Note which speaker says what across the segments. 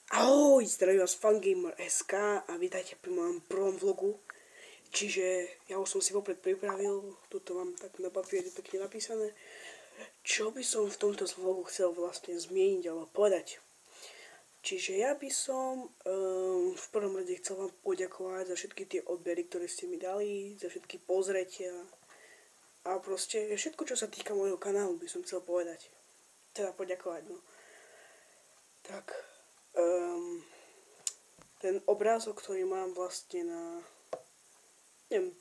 Speaker 1: Ahoj, zdravím vás Fangamer.sk a vítajte pri mojom prvom vlogu. Čiže ja už som si vopred pripravil, tuto mám tak na papieri pekne napísané, čo by som v tomto vlogu chcel vlastne zmieniť alebo povedať. Čiže ja by som v prvom rade chcel vám poďakovať za všetky tie odbery, ktoré ste mi dali, za všetky pozretia a proste všetko, čo sa týka môjho kanálu, by som chcel povedať. Teda poďakovať, no. Tak, ten obrázok, ktorý mám vlastne na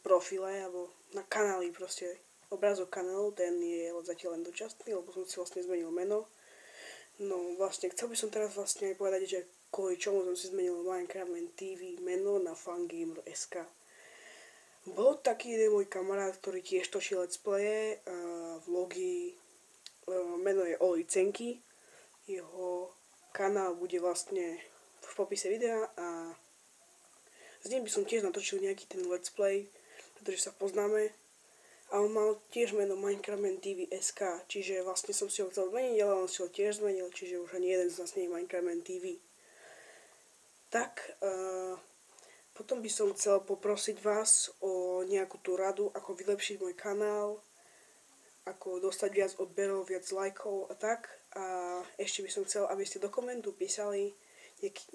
Speaker 1: profile alebo na kanáli, proste obrázok kanálu, ten je zatiaľ len dočasný, lebo som si vlastne zmenil meno. No vlastne chcel by som teraz vlastne aj povedať, že kvôli čomu som si zmenil Minecraft TV meno na Fangamer.sk. Bol taký jeden môj kamarát, ktorý tiež točí let's playe, vlogy, meno je Oli Cenky, jeho kanál bude vlastne v popise videa a s ním by som tiež natočil nejaký ten let's play, pretože sa poznáme. A on mal tiež meno Minecraft TV.sk, čiže vlastne som si ho chcel zmeniť, ale on si ho tiež zmenil, čiže už ani jeden z nás nie je Minecraft TV. Tak, potom by som chcel poprosiť vás o nejakú tú radu, ako vylepšiť môj kanál, ako dostať viac odberov, viac lajkov a tak. A ešte by som chcel, aby ste do komentu písali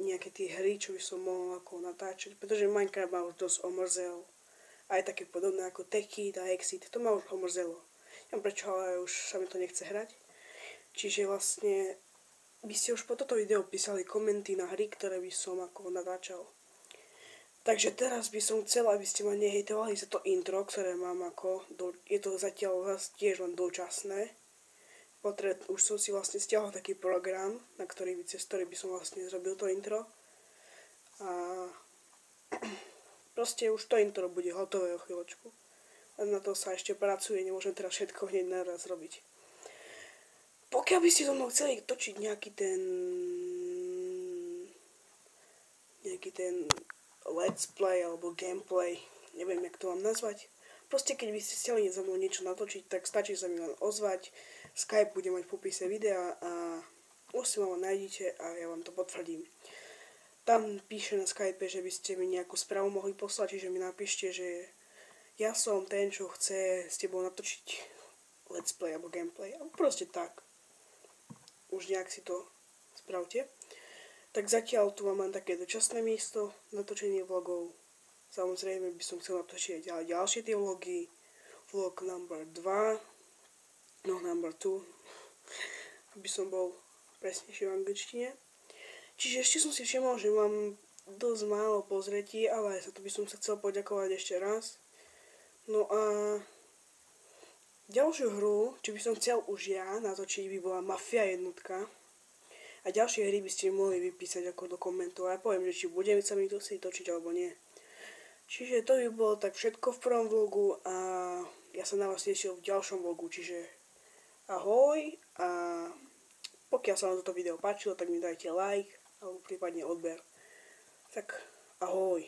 Speaker 1: nejaké tie hry, čo by som mohol ako natáčať, pretože Minecraft ma už dosť omrzel. Aj také podobné ako Techit a Exit, to ma už omrzelo. Neviem prečo, ale už sa mi to nechce hrať. Čiže vlastne by ste už po toto video písali komenty na hry, ktoré by som ako natáčal. Takže teraz by som chcel, aby ste ma nehejtovali za to intro, ktoré mám ako, je to zatiaľ tiež len dočasné. Už som si vlastne stiahol taký program, cez ktorý by som vlastne zrobil to intro. A proste už to intro bude hotové o chvíľočku. Len na to sa ešte pracuje, nemôžem teraz všetko hneď naraz robiť. Pokiaľ by ste so mnou chceli točiť nejaký ten let's play alebo gameplay, neviem, jak to mám nazvať. Proste keď by ste chceli so mnou niečo natočiť, tak stačí sa mi len ozvať. Skype bude mať v popise videa a už si ma nájdete a ja vám to potvrdím. Tam píše na Skype, že by ste mi nejakú správu mohli poslať, čiže mi napíšte, že ja som ten, čo chce s tebou natočiť let's play alebo gameplay, alebo proste tak. Už nejak si to spravte. Tak zatiaľ tu mám len také dočasné miesto natočenie vlogov. Samozrejme by som chcel natočiť aj ďalšie tie vlogy. Vlog number 2, number 2, aby som bol presnejšie v angličtine. Čiže ešte som si všimol, že mám dosť málo pozretí, ale za to by som sa chcel poďakovať ešte raz. No a ďalšiu hru, čo by som chcel už ja natočiť, by bola Mafia jednotka. A ďalšie hry by ste mohli vypísať ako do komentov. A ja poviem, že či budem sa mi to si točiť alebo nie. Čiže to by bolo tak všetko v prvom vlogu a ja sa na vás tešil v ďalšom vlogu. Čiže ahoj a pokiaľ sa vám toto video páčilo, tak mi dajte like alebo prípadne odber. Tak ahoj.